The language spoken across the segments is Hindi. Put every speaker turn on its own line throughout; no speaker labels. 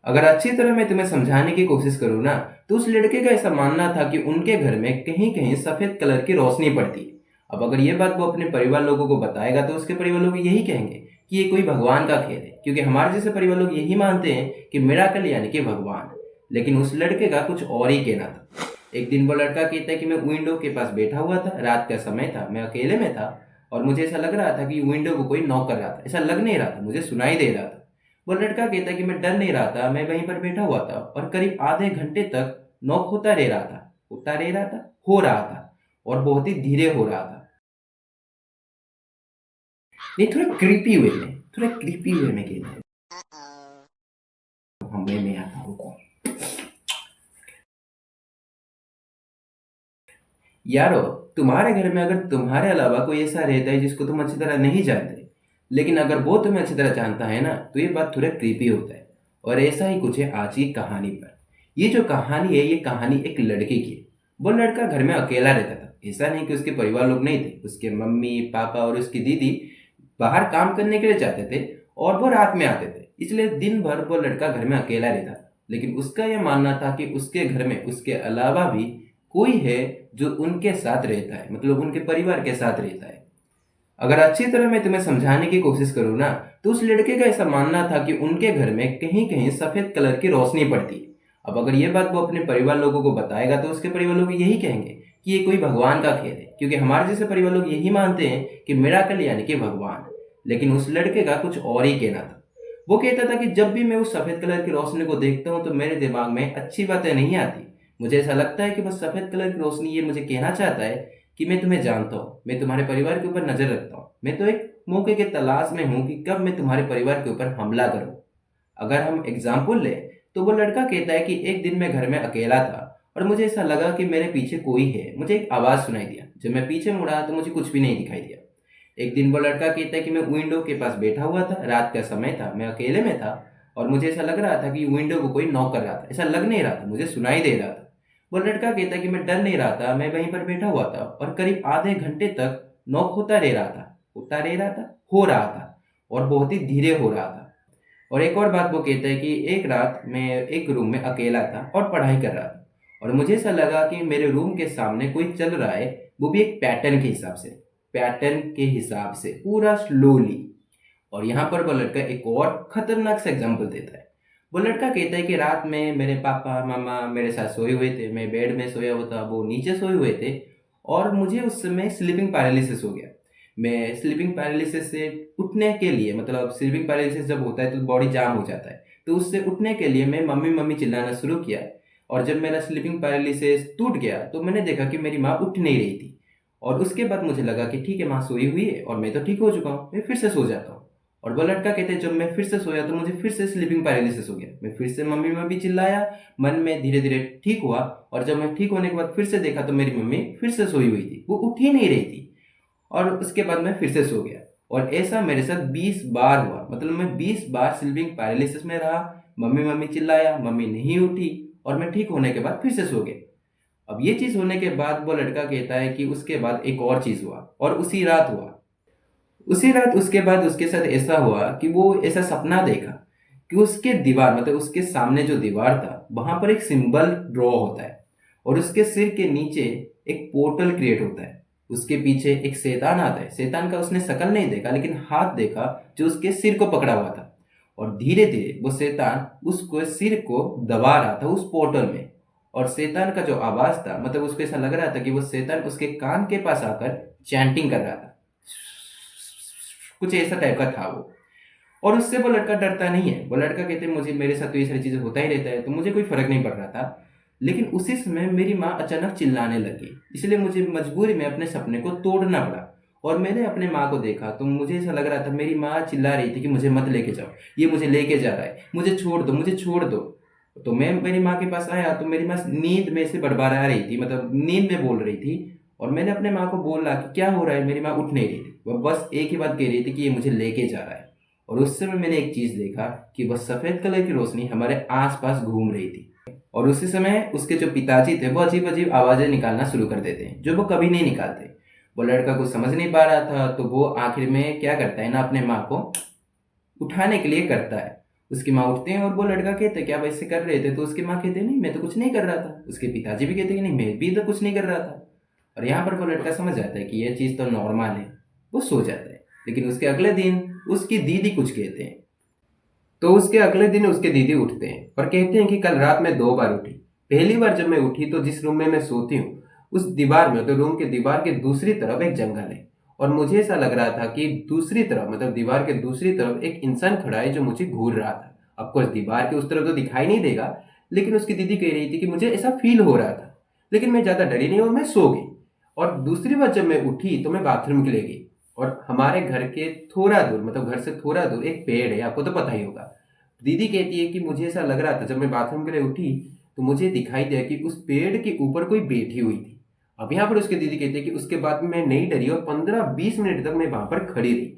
अगर अच्छी तरह मैं तुम्हें समझाने की कोशिश करूँ ना, तो उस लड़के का ऐसा मानना था कि उनके घर में कहीं कहीं सफेद कलर की रोशनी पड़ती है। अब अगर ये बात वो अपने परिवार लोगों को बताएगा तो उसके परिवार लोग यही कहेंगे कि ये कोई भगवान का खेल है, क्योंकि हमारे जैसे परिवार लोग यही मानते हैं कि मिराकल यानी कि भगवान। लेकिन उस लड़के का कुछ और ही कहना था। एक दिन वो लड़का कहता है कि मैं विंडो के पास बैठा हुआ था, रात का समय था, मैं अकेले में था और मुझे ऐसा लग रहा था कि विंडो को कोई नॉक कर रहा था। ऐसा लग नहीं रहा था, मुझे सुनाई दे रहा था। वो लड़का कहता है कि मैं डर नहीं रहा था, मैं वहीं पर बैठा हुआ था और करीब आधे घंटे तक नॉक होता रह रहा था, हो रहा था और बहुत ही धीरे हो रहा था। नहीं, थोड़ा क्रीपी वे में कहना है। मैं आता हूँ रुको। यारो, तुम्हारे घर में अगर तुम्हारे अलावा कोई ऐसा रहता है जिसको तुम अच्छी तरह नहीं जानते, लेकिन अगर वो तुम्हें अच्छी तरह जानता है ना, तो ये बात थोड़ा क्रीपी होता है। और ऐसा ही कुछ है आज की कहानी पर। ये जो कहानी है, ये कहानी एक लड़के की है। वो लड़का घर में अकेला रहता था। ऐसा नहीं कि उसके परिवार लोग नहीं थे, उसके मम्मी पापा और उसकी दीदी बाहर काम करने के लिए जाते थे और वो रात में आते थे, इसलिए दिन भर वो लड़का घर में अकेला रहता था। लेकिन उसका यह मानना था कि उसके घर में उसके अलावा भी कोई है जो उनके साथ रहता है, मतलब उनके परिवार के साथ रहता है। अगर अच्छी तरह मैं तुम्हें समझाने की कोशिश करूँ ना, तो उस लड़के का ऐसा मानना था कि उनके घर में कहीं कहीं सफेद कलर की रोशनी पड़ती है। अब अगर ये बात वो अपने परिवार लोगों को बताएगा तो उसके परिवार लोग यही कहेंगे कि ये कोई भगवान का खेल है, क्योंकि हमारे जैसे परिवार लोग यही मानते हैं कि मिराकल यानी कि भगवान। लेकिन उस लड़के का कुछ और ही कहना था। वो कहता था कि जब भी मैं उस सफेद कलर की रोशनी को देखता हूँ तो मेरे दिमाग में अच्छी बातें नहीं आती। मुझे ऐसा लगता है कि बस सफेद कलर की रोशनी ये मुझे कहना चाहता है कि मैं तुम्हें जानता हूँ, मैं तुम्हारे परिवार के ऊपर नजर रखता हूँ, मैं तो एक मौके के तलाश में हूँ कि कब मैं तुम्हारे परिवार के ऊपर हमला करूँ। अगर हम एग्जाम्पल लें, तो वो लड़का कहता है कि एक दिन मैं घर में अकेला था और मुझे ऐसा लगा कि मेरे पीछे कोई है। मुझे एक आवाज़ सुनाई दिया। जब मैं पीछे मुड़ा तो मुझे कुछ भी नहीं दिखाई दिया। एक दिन वो लड़का कहता है कि मैं विंडो के पास बैठा हुआ था, रात का समय था, मैं अकेले में था और मुझे ऐसा लग रहा था कि विंडो को कोई नॉक कर रहा था। ऐसा लग नहीं रहा था, मुझे सुनाई दे रहा था। वो लड़का कहता है कि मैं डर नहीं रहा था, मैं वहीं पर बैठा हुआ था और करीब आधे घंटे तक नॉक हो रहा था और बहुत ही धीरे हो रहा था। और एक और बात वो कहता है कि एक रात मैं एक रूम में अकेला था और पढ़ाई कर रहा था और मुझे ऐसा लगा कि मेरे रूम के सामने कोई चल रहा है, वो भी एक पैटर्न के हिसाब से पूरा स्लोली। और यहाँ पर वो लड़का एक और खतरनाक सा एग्जाम्पल देता है। वो लड़का कहता है कि रात में मेरे पापा मामा मेरे साथ सोए हुए थे, मैं बेड में सोया हुआ था, वो नीचे सोए हुए थे और मुझे उस समय स्लीपिंग पैरालिसिस हो गया। मैं स्लीपिंग पैरालिसिस से उठने के लिए, मतलब स्लीपिंग पैरालिसिस जब होता है तो बॉडी जाम हो जाता है, तो उससे उठने के लिए मैं मम्मी मम्मी चिल्लाना शुरू किया। और जब मेरा स्लीपिंग पैरालिसिस टूट गया तो मैंने देखा कि मेरी माँ उठ नहीं रही थी। और उसके बाद मुझे लगा कि ठीक है, माँ सोई हुई है और मैं तो ठीक हो चुका हूँ, मैं फिर से सो जाता हूँ। और वो लड़का कहते हैं जब मैं फिर से सोया तो मुझे फिर से स्लीपिंग पैरालिसिस हो गया। मैं फिर से मम्मी मम्मी चिल्लाया, मन में धीरे धीरे ठीक हुआ। और जब मैं ठीक होने के बाद फिर से देखा तो मेरी मम्मी फिर से सोई हुई थी, वो उठ ही नहीं रही थी। और उसके बाद मैं फिर से सो गया। और ऐसा मेरे साथ 20 बार हुआ, मतलब मैं 20 बार स्लीपिंग पैरालिसिस में रहा। मम्मी मम्मी चिल्लाया, मम्मी नहीं उठी और मैं ठीक होने के बाद फिर से सो गया। अब ये चीज होने के बाद वो लड़का कहता है कि उसके बाद एक और चीज हुआ और उसी रात उसके बाद उसके साथ ऐसा हुआ कि वो ऐसा सपना देखा कि उसके दीवार, मतलब उसके सामने जो दीवार था वहां पर एक सिंबल ड्रॉ होता है और उसके सिर के नीचे एक पोर्टल क्रिएट होता है। उसके पीछे एक शैतान आता है। शैतान का उसने शकल नहीं देखा लेकिन हाथ देखा जो उसके सिर को पकड़ा हुआ था। और धीरे धीरे वो शैतान उसको सिर को दबा रहा था उस पोर्टल में। और शैतान का जो आवाज था, मतलब उसको ऐसा लग रहा था कि वो शैतान उसके कान के पास आकर चैंटिंग कर रहा था, कुछ ऐसा टाइप का था वो। और उससे वो लड़का डरता नहीं है। वो लड़का कहते हैं मुझे, मेरे साथ तो ये सारी चीजें होता ही रहता है तो मुझे कोई फर्क नहीं पड़ रहा था। लेकिन उसी समय मेरी माँ अचानक चिल्लाने लगी, इसलिए मुझे मजबूरी में अपने सपने को तोड़ना पड़ा। और मैंने अपने माँ को देखा तो मुझे ऐसा लग रहा था, मेरी माँ चिल्ला रही थी कि मुझे मत लेके जाओ, ये मुझे लेके जा रहा है, मुझे छोड़ दो, मुझे छोड़ दो। तो मैं मेरी माँ के पास आया तो मेरी माँ नींद में से बड़बड़ा रही थी, मतलब नींद में बोल रही थी। और मैंने अपने माँ को बोला कि क्या हो रहा है। मेरी माँ उठ नहीं रही थी, वह बस एक ही बात कह रही थी कि ये मुझे लेके जा रहा है। और उस समय मैंने एक चीज देखा कि वह सफेद कलर की रोशनी हमारे आसपास घूम रही थी। और उसी समय उसके जो पिताजी थे वो अजीब अजीब आवाजें निकालना शुरू कर देते हैं जो वो कभी नहीं निकालते। वो लड़का कुछ समझ नहीं पा रहा था तो वो आखिर में क्या करता है ना, अपने माँ को उठाने के लिए करता है। उसकी माँ उठते हैं और वो लड़का कहते हैं, क्या आप ऐसे कर रहे थे? तो उसकी माँ कहते हैं, नहीं मैं तो कुछ नहीं कर रहा था। उसके पिताजी भी कहते हैं कि नहीं मैं भी तो कुछ नहीं कर रहा था। और यहाँ पर वो लड़का समझ जाता है कि ये चीज़ तो नॉर्मल है, वो सो जाता है। लेकिन उसके अगले दिन उसकी दीदी कुछ कहते हैं। तो उसके अगले दिन उसके दीदी उठते हैं और कहते हैं कि कल रात में 2 बार उठी। पहली बार जब मैं उठी तो जिस रूम में मैं सोती हूँ उस दीवार में, तो रूम के दीवार के दूसरी तरफ एक जंगल है। और मुझे ऐसा लग रहा था कि दूसरी तरफ, मतलब दीवार के दूसरी तरफ एक इंसान खड़ा है जो मुझे घूर रहा था। अब कोर्स दीवार के उस तरफ तो दिखाई नहीं देगा, लेकिन उसकी दीदी कह रही थी कि मुझे ऐसा फील हो रहा था। लेकिन मैं ज़्यादा डरी नहीं और मैं सो गई। और दूसरी बार जब मैं उठी तो मैं बाथरूम के लिए गई। और हमारे घर के थोड़ा दूर, मतलब घर से थोड़ा दूर एक पेड़ है, आपको तो पता ही होगा। दीदी कहती है कि मुझे ऐसा लग रहा था जब मैं बाथरूम के लिए उठी तो मुझे दिखाई दिया कि उस पेड़ के ऊपर कोई बैठी हुई थी। अब यहाँ पर उसके दीदी कहते हैं कि उसके बाद मैं नहीं डरी और 15-20 मिनट तक मैं वहां पर खड़ी रही।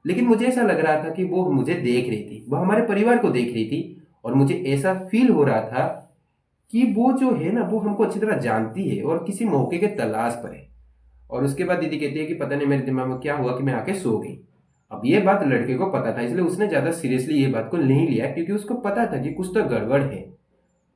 लेकिन मुझे ऐसा लग रहा था कि वो मुझे देख रही थी, वो हमारे परिवार को देख रही थी। और मुझे ऐसा फील हो रहा था कि वो जो है ना वो हमको अच्छी तरह जानती है और किसी मौके के तलाश पर है। और उसके बाद दीदी कहती है कि पता नहीं मेरे दिमाग में क्या हुआ कि मैं आके सो गई। अब ये बात लड़के को पता था, इसलिए उसने ज्यादा सीरियसली ये बात को नहीं लिया, क्योंकि उसको पता था कि कुछ तो गड़बड़ है।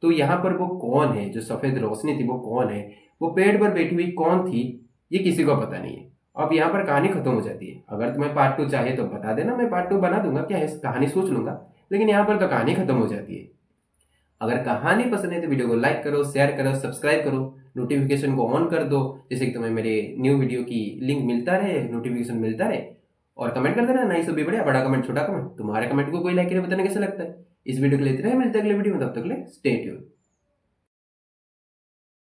तो यहाँ पर वो कौन है, जो सफेद रोशनी थी वो कौन है, वो पेड़ पर बैठी हुई कौन थी, ये किसी को पता नहीं है। अब यहाँ पर कहानी खत्म हो जाती है। अगर तुम्हें पार्ट 2 चाहिए तो बता देना, मैं पार्ट 2 बना दूंगा, क्या है कहानी सोच लूंगा। लेकिन यहाँ पर तो कहानी खत्म हो जाती है। अगर कहानी पसंद है तो वीडियो को लाइक करो, शेयर करो, सब्सक्राइब करो, नोटिफिकेशन को ऑन कर दो, जैसे कि तुम्हें मेरे न्यू वीडियो की लिंक मिलता रहे, नोटिफिकेशन मिलता रहे। और कमेंट कर देना, नहीं सो भी बढ़िया, बड़ा कमेंट छोटा कमेंट, तुम्हारे कमेंट को कोई लाइक करे बताना कैसा लगता है। इस वीडियो के लिए इतना ही, मिलता है अगले वीडियो में, तब तक के लिए स्टे ट्यून्ड।